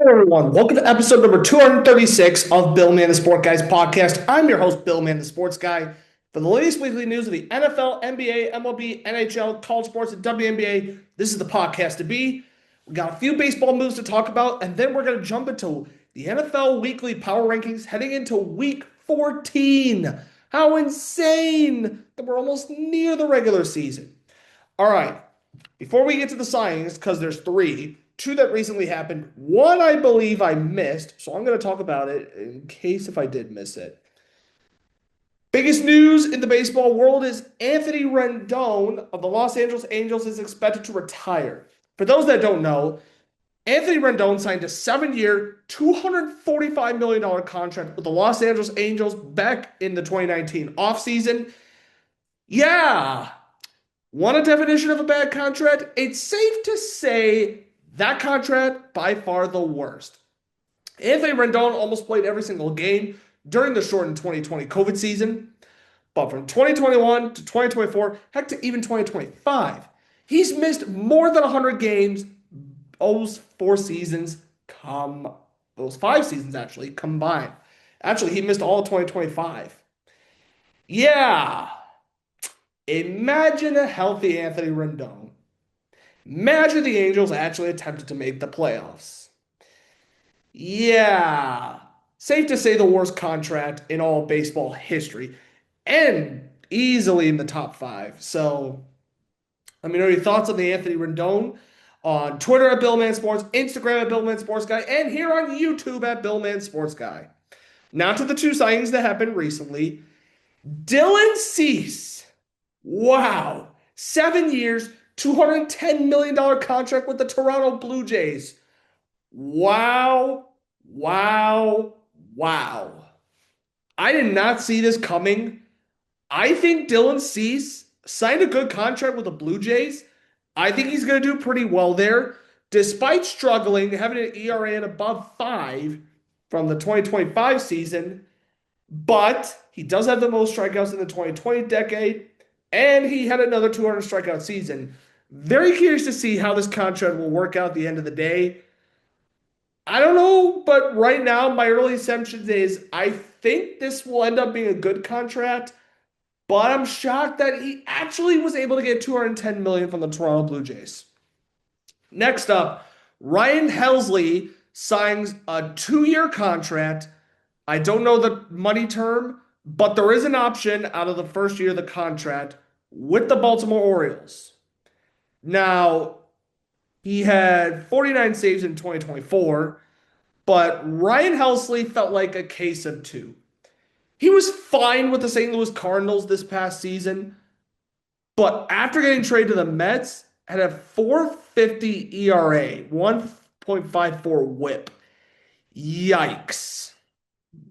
Everyone, welcome to episode number 236 of Bill Man the Sport Guys podcast. I'm your host, Bill Man the Sports Guy. For the latest weekly news of the NFL, NBA, MLB, NHL, college sports, and WNBA, this is the podcast to be. We got a few baseball moves to talk about, and then we're going to jump into the NFL weekly power rankings heading into week 14. How insane that we're almost near the regular season. All right, before we get to the signings, because there's two that recently happened. One I believe I missed, so I'm going to talk about it in case if I did miss it. Biggest news in the baseball world is Anthony Rendon of the Los Angeles Angels is expected to retire. For those that don't know, Anthony Rendon signed a 7-year, $245 million contract with the Los Angeles Angels back in the 2019 offseason. Yeah. Want a definition of a bad contract? It's safe to say that contract, by far the worst. Anthony Renton almost played every single game during the shortened 2020 COVID season. But from 2021 to 2024, heck to even 2025, he's missed more than 100 games those 5 seasons actually combined. Actually, he missed all of 2025. Yeah. Imagine a healthy Anthony Rendon. Imagine the Angels actually attempted to make the playoffs. Yeah. Safe to say the worst contract in all baseball history. And easily in the top 5. So, let me know your thoughts on the Anthony Rendon on Twitter at Billman Sports, Instagram at Billman Sports Guy, and here on YouTube at Billman Sports Guy. Now to the 2 signings that happened recently. Dylan Cease. Wow. 7 years, $210 million contract with the Toronto Blue Jays. Wow. Wow. Wow. I did not see this coming. I think Dylan Cease signed a good contract with the Blue Jays. I think he's going to do pretty well there. Despite struggling, having an ERA at above 5 from the 2025 season. But he does have the most strikeouts in the 2020 decade. And he had another 200 strikeout season. Very curious to see how this contract will work out at the end of the day. I don't know, but right now my early assumption is I think this will end up being a good contract, but I'm shocked that he actually was able to get $210 million from the Toronto Blue Jays. Next up, Ryan Helsley signs a 2-year contract. I don't know the money term, but there is an option out of the first year of the contract with the Baltimore Orioles. Now, he had 49 saves in 2024, but Ryan Helsley felt like a case of 2. He was fine with the St. Louis Cardinals this past season, but after getting traded to the Mets, had a 4.50 ERA, 1.54 whip. Yikes.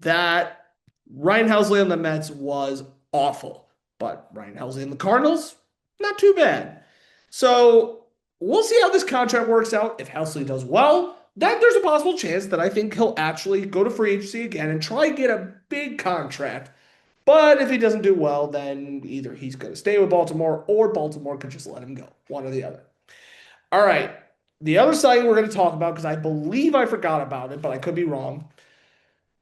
That Ryan Helsley on the Mets was awful, but Ryan Helsley on the Cardinals, not too bad. So we'll see how this contract works out. If Helsley does well, then there's a possible chance that I think he'll actually go to free agency again and try and get a big contract. But if he doesn't do well, then either he's going to stay with Baltimore or Baltimore could just let him go. One or the other. All right. The other signing we're going to talk about, because I believe I forgot about it, but I could be wrong.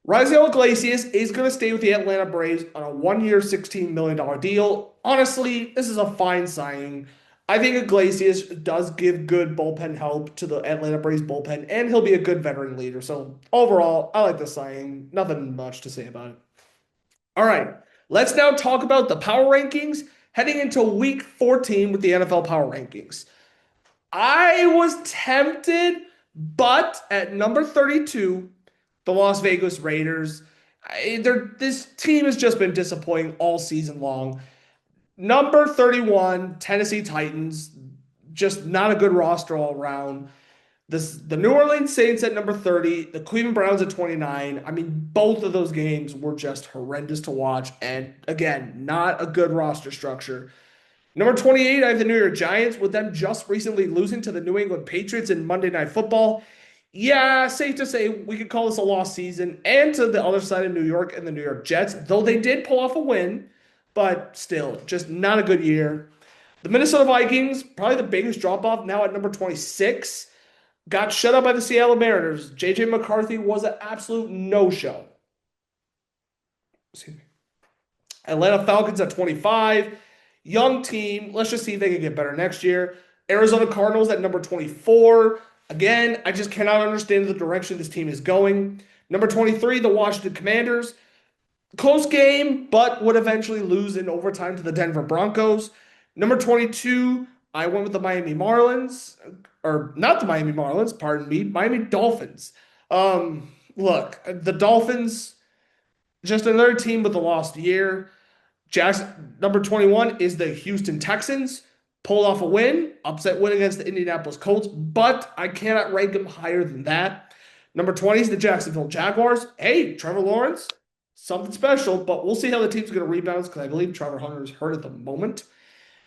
Raisel Iglesias is going to stay with the Atlanta Braves on a 1-year, $16 million deal. Honestly, this is a fine signing. I think Iglesias does give good bullpen help to the Atlanta Braves bullpen, and he'll be a good veteran leader. So overall, I like the signing. Nothing much to say about it. All right, let's now talk about the power rankings heading into week 14 with the NFL power rankings. I was tempted, but at number 32, the Las Vegas Raiders, this team has just been disappointing all season long. Number 31, Tennessee Titans, just not a good roster all around. The New Orleans Saints at number 30, the Cleveland Browns at 29. I mean, both of those games were just horrendous to watch. And again, not a good roster structure. Number 28, I have the New York Giants, with them just recently losing to the New England Patriots in Monday Night Football. Yeah, safe to say we could call this a lost season. And to the other side of New York and the New York Jets, though they did pull off a win, but still, just not a good year. The Minnesota Vikings, probably the biggest drop-off now at number 26. got shut out by the Seattle Mariners. JJ McCarthy was an absolute no-show. Excuse me. Atlanta Falcons at 25. Young team. Let's just see if they can get better next year. Arizona Cardinals at number 24. Again, I just cannot understand the direction this team is going. Number 23, the Washington Commanders. Close game, but would eventually lose in overtime to the Denver Broncos. Number 22, I went with the Miami Marlins, or not the Miami Marlins, pardon me, Miami Dolphins. Look, the Dolphins, just another team with a lost year. Jackson, number 21 is the Houston Texans. Pulled off a win, upset win against the Indianapolis Colts, but I cannot rank them higher than that. Number 20 is the Jacksonville Jaguars. Hey, Trevor Lawrence, something special, but we'll see how the team's going to rebound because I believe Trevor Hunter is hurt at the moment.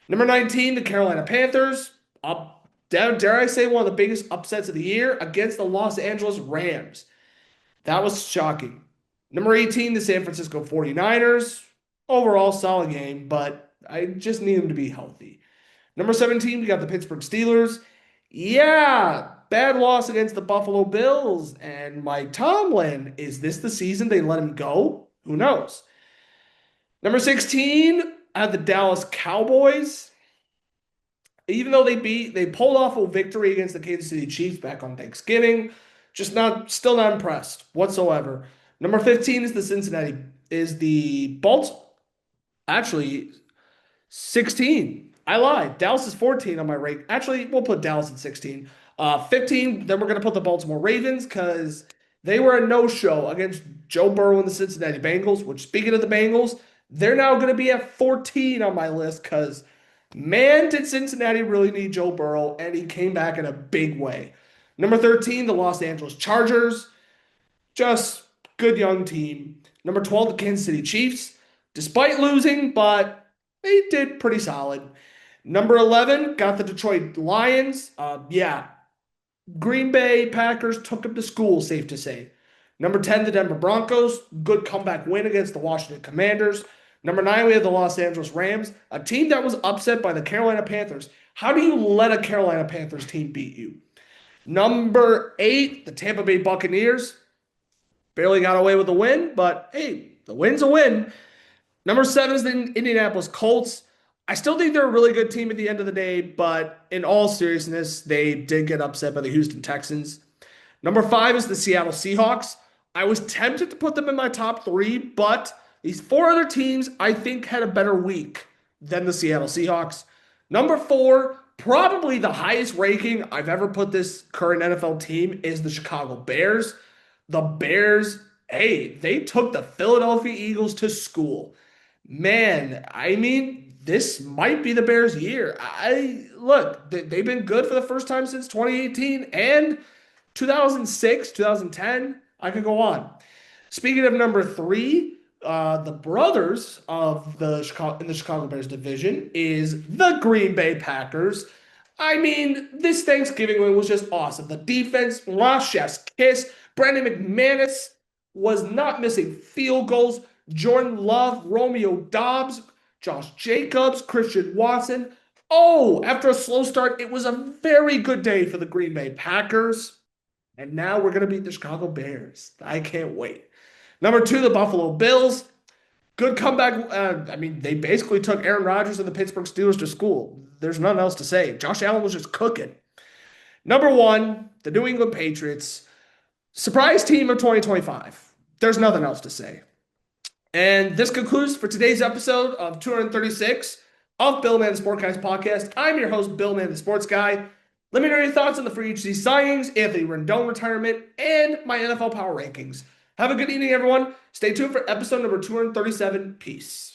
Number 19, the Carolina Panthers. Dare I say, one of the biggest upsets of the year against the Los Angeles Rams. That was shocking. Number 18, the San Francisco 49ers. Overall, solid game, but I just need them to be healthy. Number 17, we got the Pittsburgh Steelers. Yeah, bad loss against the Buffalo Bills and Mike Tomlin. Is this the season they let him go? Who knows? Number 16, I have the Dallas Cowboys. Even though they pulled off a victory against the Kansas City Chiefs back on Thanksgiving, still not impressed whatsoever. Number 15 is the Baltimore. Actually, 16. I lied. Dallas is 14 on my rank. Actually, we'll put Dallas at 16. 15, then we're going to put the Baltimore Ravens because they were a no-show against Joe Burrow and the Cincinnati Bengals, which, speaking of the Bengals, they're now going to be at 14 on my list because, man, did Cincinnati really need Joe Burrow, and he came back in a big way. Number 13, the Los Angeles Chargers. Just good young team. Number 12, the Kansas City Chiefs. Despite losing, but they did pretty solid. Number 11, got the Detroit Lions. Green Bay Packers took them to school, safe to say. Number 10, the Denver Broncos. Good comeback win against the Washington Commanders. Number 9, we have the Los Angeles Rams, a team that was upset by the Carolina Panthers. How do you let a Carolina Panthers team beat you? Number 8, the Tampa Bay Buccaneers. Barely got away with the win, but hey, the win's a win. Number 7 is the Indianapolis Colts. I still think they're a really good team at the end of the day, but in all seriousness, they did get upset by the Houston Texans. Number 5 is the Seattle Seahawks. I was tempted to put them in my top 3, but these 4 other teams I think had a better week than the Seattle Seahawks. Number 4, probably the highest ranking I've ever put this current NFL team, is the Chicago Bears. The Bears, hey, they took the Philadelphia Eagles to school. Man, I mean, this might be the Bears' year. They've been good for the first time since 2018 and 2006, 2010. I could go on. Speaking of number 3, the brothers of in the Chicago Bears division is the Green Bay Packers. I mean, this Thanksgiving win was just awesome. The defense, chef's kiss. Brandon McManus was not missing field goals. Jordan Love, Romeo Doubs, Josh Jacobs, Christian Watson. Oh, after a slow start, it was a very good day for the Green Bay Packers. And now we're going to beat the Chicago Bears. I can't wait. Number 2, the Buffalo Bills. Good comeback. They basically took Aaron Rodgers and the Pittsburgh Steelers to school. There's nothing else to say. Josh Allen was just cooking. Number 1, the New England Patriots. Surprise team of 2025. There's nothing else to say. And this concludes for today's episode of 236 of Bill Man the Sport Guys podcast. I'm your host, Bill Man the Sports Guy. Let me know your thoughts on the free agency signings, Anthony Rendon retirement, and my NFL power rankings. Have a good evening, everyone. Stay tuned for episode number 237. Peace.